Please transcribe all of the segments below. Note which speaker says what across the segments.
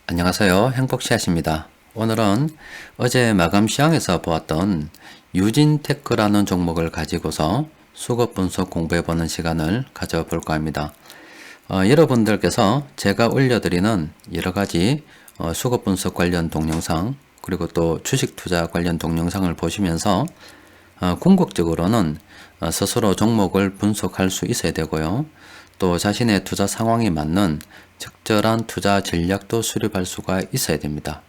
Speaker 1: 안녕하세요. 행복샷입니다. 오늘은 어제 마감 시황에서 보았던 유진테크라는 종목을 가지고서 수급 분석 공부해보는 시간을 가져볼까 합니다. 여러분들께서 제가 올려드리는 여러가지 수급 분석 관련 동영상 그리고 또 주식 투자 관련 동영상을 보시면서 궁극적으로는 스스로 종목을 분석할 수 있어야 되고요. 또 자신의 투자 상황에 맞는 적절한 투자 전략도 수립할 수가 있어야 됩니다.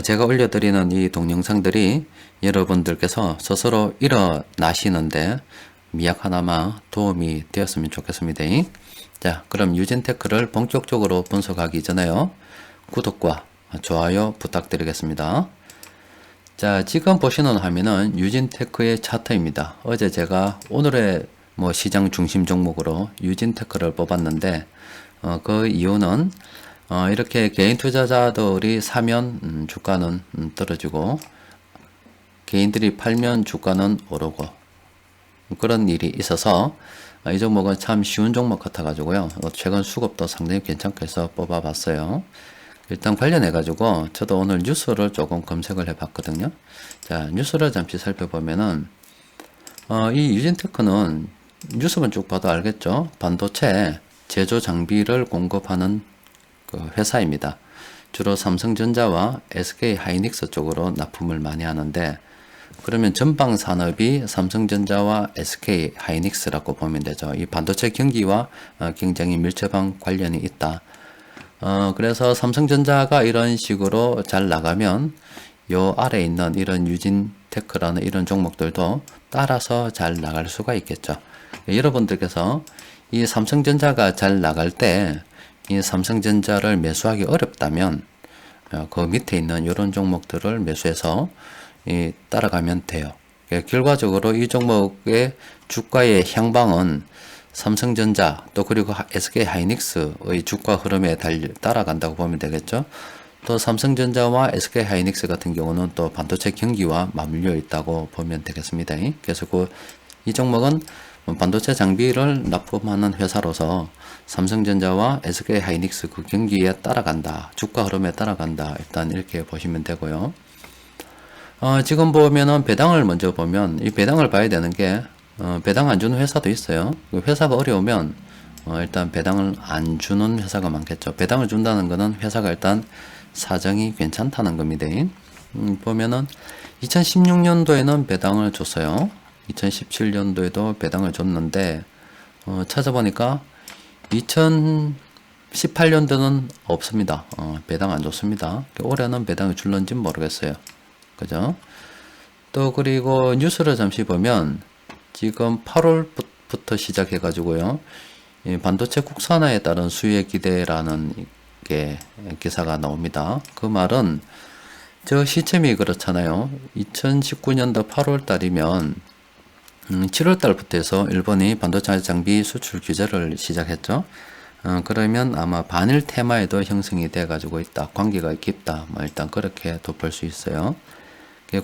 Speaker 1: 제가 올려드리는 이 동영상들이 여러분들께서 스스로 일어나시는데 미약 하나마 도움이 되었으면 좋겠습니다. 자, 그럼 유진테크를 본격적으로 분석하기 전에요. 구독과 좋아요 부탁드리겠습니다. 자, 지금 보시는 화면은 유진테크의 차트입니다. 어제 제가 오늘의 시장 중심 종목으로 유진테크를 뽑았는데 그 이유는 이렇게 개인 투자자들이 사면 주가는 떨어지고 개인들이 팔면 주가는 오르고 그런 일이 있어서 이 종목은 참 쉬운 종목 같아 가지고요. 최근 수급도 상당히 괜찮게 해서 뽑아봤어요. 일단 관련해 가지고 저도 오늘 뉴스를 조금 검색을 해 봤거든요. 자, 뉴스를 잠시 살펴보면은 이 유진테크는 뉴스만 쭉 봐도 알겠죠. 반도체 제조 장비를 공급하는 그 회사입니다. 주로 삼성전자와 SK하이닉스 쪽으로 납품을 많이 하는데, 그러면 전방 산업이 삼성전자와 SK하이닉스라고 보면 되죠. 이 반도체 경기와 굉장히 밀접한 관련이 있다. 그래서 삼성전자가 이런 식으로 잘 나가면 요 아래에 있는 이런 유진테크라는 이런 종목들도 따라서 잘 나갈 수가 있겠죠. 여러분들께서 이 삼성전자가 잘 나갈 때 이 삼성전자를 매수하기 어렵다면 그 밑에 있는 이런 종목들을 매수해서 따라가면 돼요. 결과적으로 이 종목의 주가의 향방은 삼성전자 또 그리고 SK하이닉스의 주가 흐름에 따라간다고 보면 되겠죠. 또 삼성전자와 SK하이닉스 같은 경우는 또 반도체 경기와 맞물려 있다고 보면 되겠습니다. 그래서 이 종목은 반도체 장비를 납품하는 회사로서 삼성전자와 SK하이닉스 그 경기에 따라간다. 주가 흐름에 따라간다. 일단 이렇게 보시면 되고요. 지금 보면은 배당을 먼저 보면 이 배당을 봐야 되는 게 배당 안 주는 회사도 있어요. 회사가 어려우면 일단 배당을 안 주는 회사가 많겠죠. 배당을 준다는 거는 회사가 일단 사정이 괜찮다는 겁니다. 보면은 2016년도에는 배당을 줬어요. 2017년도에도 배당을 줬는데 찾아보니까 2018년도는 없습니다. 배당 안 줬습니다. 올해는 배당을 줄는지 모르겠어요. 그죠? 또 그리고 뉴스를 잠시 보면 지금 8월부터 시작해 가지고요. 반도체 국산화에 따른 수요의 기대라는 게 기사가 나옵니다. 그 말은 저 시점이 그렇잖아요. 2019년도 8월 달이면 7월 달부터 해서 일본이 반도체 장비 수출 규제를 시작했죠. 그러면 아마 반일 테마에도 형성이 돼 가지고 있다. 관계가 깊다. 일단 그렇게 덮을 수 있어요.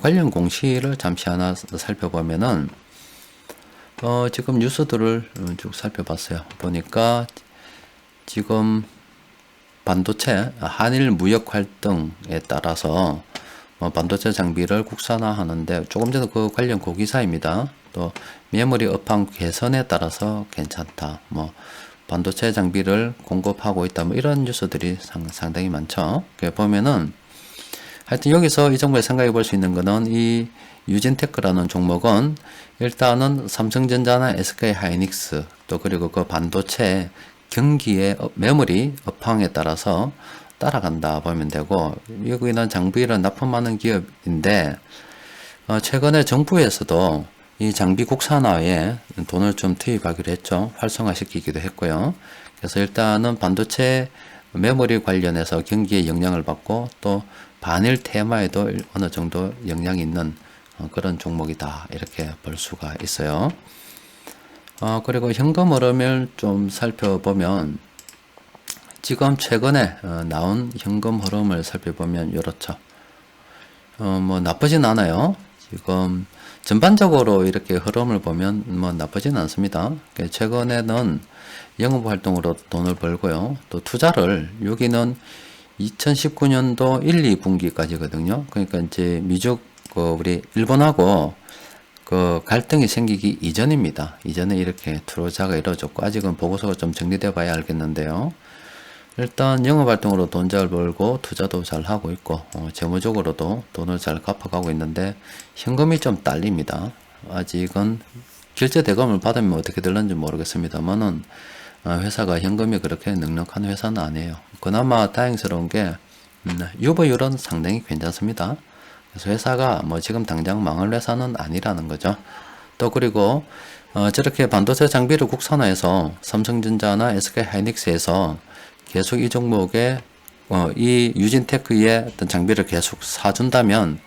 Speaker 1: 관련 공시를 잠시 하나 살펴보면은 지금 뉴스들을 쭉 살펴봤어요. 보니까 지금 반도체 한일 무역 활동에 따라서 반도체 장비를 국산화하는데 조금 전에 그 관련 고기사입니다. 또 메모리 업황 개선에 따라서 괜찮다. 반도체 장비를 공급하고 있다. 이런 뉴스들이 상당히 많죠. 보면은 하여튼 여기서 이 종목에 생각해 볼 수 있는 거는 이 유진테크라는 종목은 일단은 삼성전자나 SK하이닉스 또 그리고 그 반도체 경기의 메모리 업황에 따라서 따라간다 보면 되고, 여기는 장비를 납품하는 기업인데 최근에 정부에서도 이 장비 국산화에 돈을 좀 투입하기로 했죠. 활성화시키기도 했고요. 그래서 일단은 반도체 메모리 관련해서 경기에 영향을 받고 또 반일 테마에도 어느 정도 영향이 있는 그런 종목이다. 이렇게 볼 수가 있어요. 그리고 현금 흐름을 좀 살펴보면 지금 최근에 나온 현금 흐름을 살펴보면 이렇죠. 나쁘진 않아요. 지금 전반적으로 이렇게 흐름을 보면 나쁘진 않습니다. 최근에는 영업 활동으로 돈을 벌고요. 또 투자를 여기는 2019년도 1, 2분기까지거든요. 그러니까 이제 미국 우리 일본하고 그 갈등이 생기기 이전입니다. 이전에 이렇게 투자가 이루어졌고, 아직은 보고서가 좀 정리돼 봐야 알겠는데요. 일단 영업활동으로 돈 잘 벌고 투자도 잘 하고 있고, 재무적으로도 돈을 잘 갚아가고 있는데 현금이 좀 딸립니다. 아직은 결제 대금을 받으면 어떻게 될는지 모르겠습니다만은 회사가 현금이 그렇게 넉넉한 회사는 아니에요. 그나마 다행스러운 게 유보율은 상당히 괜찮습니다. 그래서 회사가 뭐 지금 당장 망할 회사는 아니라는 거죠. 또 그리고 저렇게 반도체 장비를 국산화해서 삼성전자나 SK하이닉스에서 계속 이 종목에 이 유진테크의 어떤 장비를 계속 사준다면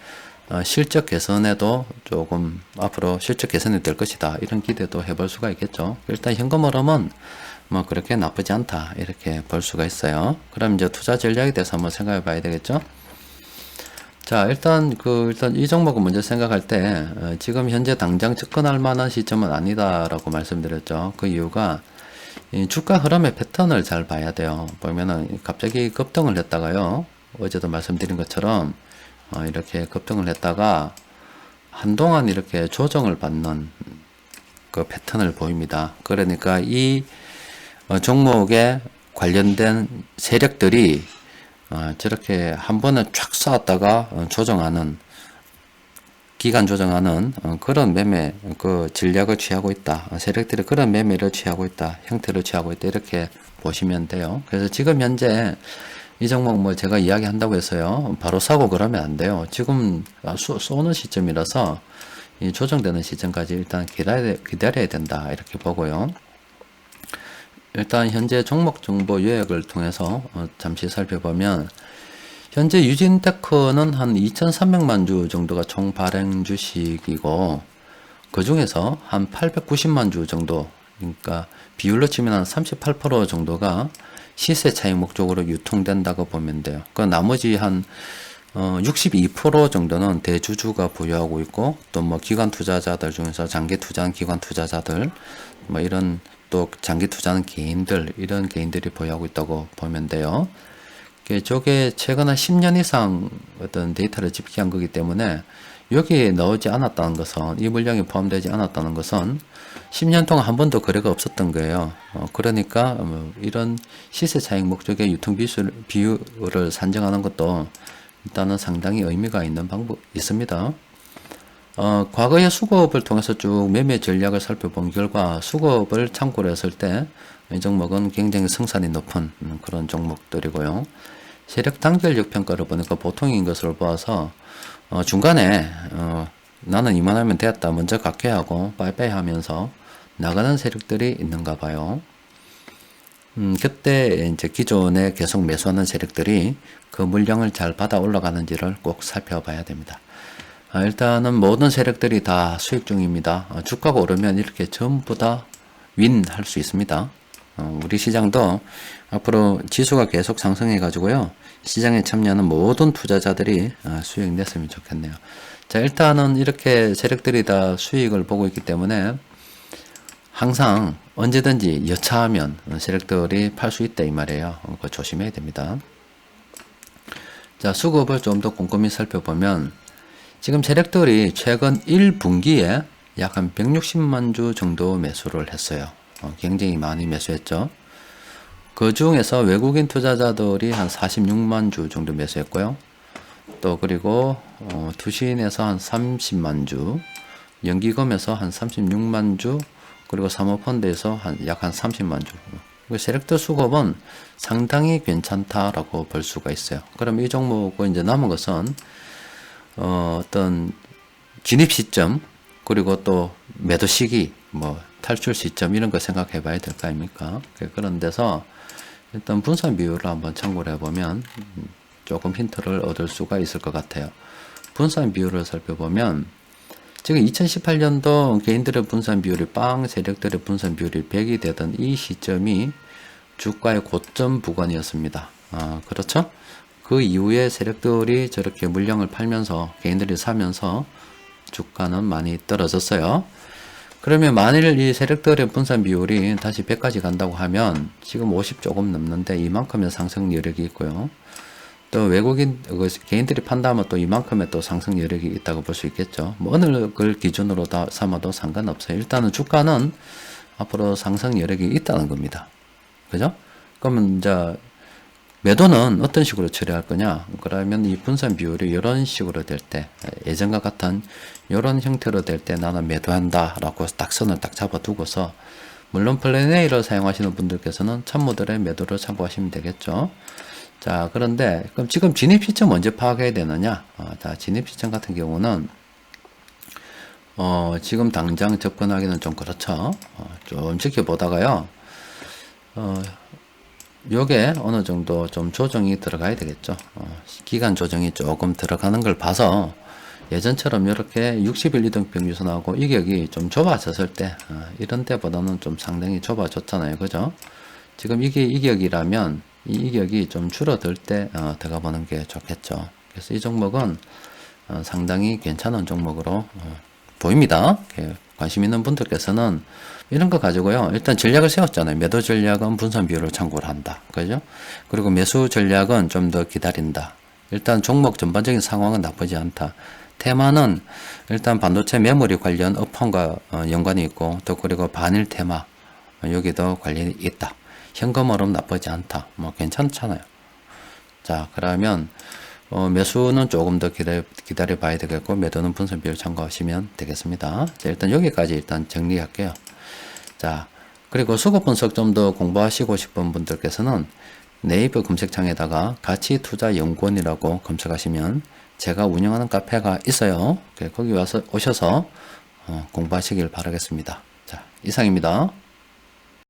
Speaker 1: 실적 개선에도 조금 앞으로 실적 개선이 될 것이다, 이런 기대도 해볼 수가 있겠죠. 일단 현금 흐름은 뭐 그렇게 나쁘지 않다, 이렇게 볼 수가 있어요. 그럼 이제 투자 전략에 대해서 한번 생각해 봐야 되겠죠. 자, 일단 이 종목은 먼저 생각할 때 지금 현재 당장 접근할 만한 시점은 아니다라고 말씀드렸죠. 그 이유가 이 주가 흐름의 패턴을 잘 봐야 돼요. 보면은 갑자기 급등을 했다가요, 어제도 말씀드린 것처럼 이렇게 급등을 했다가 한동안 이렇게 조정을 받는 그 패턴을 보입니다. 그러니까 이 종목에 관련된 세력들이 저렇게 한 번에 쫙 쌓았다가 조정하는, 기간 조정하는 그런 매매 그 전략을 취하고 있다. 세력들이 그런 매매를 취하고 있다, 형태를 취하고 있다, 이렇게 보시면 돼요. 그래서 지금 현재 이 종목 뭐 제가 이야기한다고 해서요 바로 사고 그러면 안 돼요. 지금 쏘는 시점이라서 이 조정되는 시점까지 일단 기다려야 된다, 이렇게 보고요. 일단 현재 종목 정보 요약을 통해서 잠시 살펴보면, 현재 유진테크는 한 2,300만 주 정도가 총 발행 주식이고, 그 중에서 한 890만 주 정도, 그러니까 비율로 치면 한 38% 정도가 시세 차익 목적으로 유통된다고 보면 돼요. 그 나머지 한 62% 정도는 대주주가 보유하고 있고, 또 뭐 기관 투자자들 중에서 장기 투자한 기관 투자자들, 뭐 이런 또 장기 투자하는 개인들, 이런 개인들이 보유하고 있다고 보면 돼요. 저게 최근 한 10년 이상 어떤 데이터를 집계한 거기 때문에 여기에 넣지 않았다는 것은, 이 물량이 포함되지 않았다는 것은 10년 동안 한 번도 거래가 없었던 거예요. 그러니까 이런 시세 차익 목적의 유통 비율을 산정하는 것도 일단은 상당히 의미가 있는 방법이 있습니다. 과거의 수급을 통해서 쭉 매매 전략을 살펴본 결과, 수급을 참고로 했을 때 이 종목은 굉장히 성산이 높은 그런 종목들이고요. 세력 단결력 평가를 보니까 보통인 것으로 보아서 중간에 나는 이만하면 되었다, 먼저 갖게 하고 빠이빠이 하면서 나가는 세력들이 있는가 봐요. 그때 이제 기존에 계속 매수하는 세력들이 그 물량을 잘 받아 올라가는지를 꼭 살펴봐야 됩니다. 일단은 모든 세력들이 다 수익 중입니다. 주가가 오르면 이렇게 전부 다 윈 할 수 있습니다. 우리 시장도 앞으로 지수가 계속 상승해 가지고요, 시장에 참여하는 모든 투자자들이 수익 냈으면 좋겠네요. 자, 일단은 이렇게 세력들이 다 수익을 보고 있기 때문에 항상 언제든지 여차하면 세력들이 팔 수 있다, 이 말이에요. 그거 조심해야 됩니다. 자, 수급을 좀 더 꼼꼼히 살펴보면, 지금 세력들이 최근 1분기에 약 한 160만 주 정도 매수를 했어요. 굉장히 많이 매수했죠. 그 중에서 외국인 투자자들이 한 46만 주 정도 매수했고요. 또 그리고 투신에서 한 30만 주, 연기금에서 한 36만 주, 그리고 사모펀드에서 약 한 30만 주. 세력들 수급은 상당히 괜찮다라고 볼 수가 있어요. 그럼 이 종목은 이제 남은 것은 어떤 진입 시점, 그리고 또 매도 시기, 뭐 탈출 시점, 이런 거 생각해 봐야 될 거 아닙니까? 그런 데서 일단 분산 비율을 한번 참고를 해보면 조금 힌트를 얻을 수가 있을 것 같아요. 분산 비율을 살펴보면, 지금 2018년도 개인들의 분산 비율이 세력들의 분산 비율이 100이 되던 이 시점이 주가의 고점 구간이었습니다. 그렇죠? 그 이후에 세력들이 저렇게 물량을 팔면서 개인들이 사면서 주가는 많이 떨어졌어요. 그러면 만일 이 세력들의 분산 비율이 다시 100까지 간다고 하면 지금 50 조금 넘는데 이만큼의 상승 여력이 있고요. 또 외국인 개인들이 판다면 또 이만큼의 또 상승 여력이 있다고 볼 수 있겠죠. 뭐 어느 걸 기준으로 다 삼아도 상관없어요. 일단은 주가는 앞으로 상승 여력이 있다는 겁니다. 그죠? 그러면 이제 매도는 어떤 식으로 처리할 거냐? 그러면 이 분산 비율이 이런 식으로 될 때, 예전과 같은 이런 형태로 될 때 나는 매도한다라고 딱 선을 딱 잡아두고서, 물론 플랜 A를 사용하시는 분들께서는 참모들의 매도를 참고하시면 되겠죠. 자, 그런데 그럼 지금 진입 시점 언제 파악해야 되느냐? 자, 진입 시점 같은 경우는 지금 당장 접근하기는 좀 그렇죠. 좀 지켜보다가요. 요게 어느 정도 좀 조정이 들어가야 되겠죠. 기간 조정이 조금 들어가는 걸 봐서 예전처럼 이렇게 60일 이동평 유선하고 이격이 좀 좁아졌을 때, 이런 때보다는 좀 상당히 좁아졌잖아요. 그죠? 지금 이게 이격이라면 이 이격이 좀 줄어들 때 들어가 보는 게 좋겠죠. 그래서 이 종목은 상당히 괜찮은 종목으로 보입니다. 관심 있는 분들께서는 이런 거 가지고요. 일단 전략을 세웠잖아요. 매도 전략은 분산 비율을 참고를 한다. 그죠? 그리고 매수 전략은 좀 더 기다린다. 일단 종목 전반적인 상황은 나쁘지 않다. 테마는 일단 반도체 메모리 관련 업황과 연관이 있고, 또 그리고 반일 테마 여기도 관련이 있다. 현금으로는 나쁘지 않다. 뭐 괜찮잖아요. 자, 그러면 매수는 조금 더 기다려 봐야 되겠고, 매도는 분산 비율 참고하시면 되겠습니다. 자, 일단 여기까지 일단 정리할게요. 자, 그리고 수급 분석 좀 더 공부하시고 싶은 분들께서는 네이버 검색창에다가 가치투자연구원이라고 검색하시면 제가 운영하는 카페가 있어요. 거기 와서 오셔서 공부하시길 바라겠습니다. 자, 이상입니다.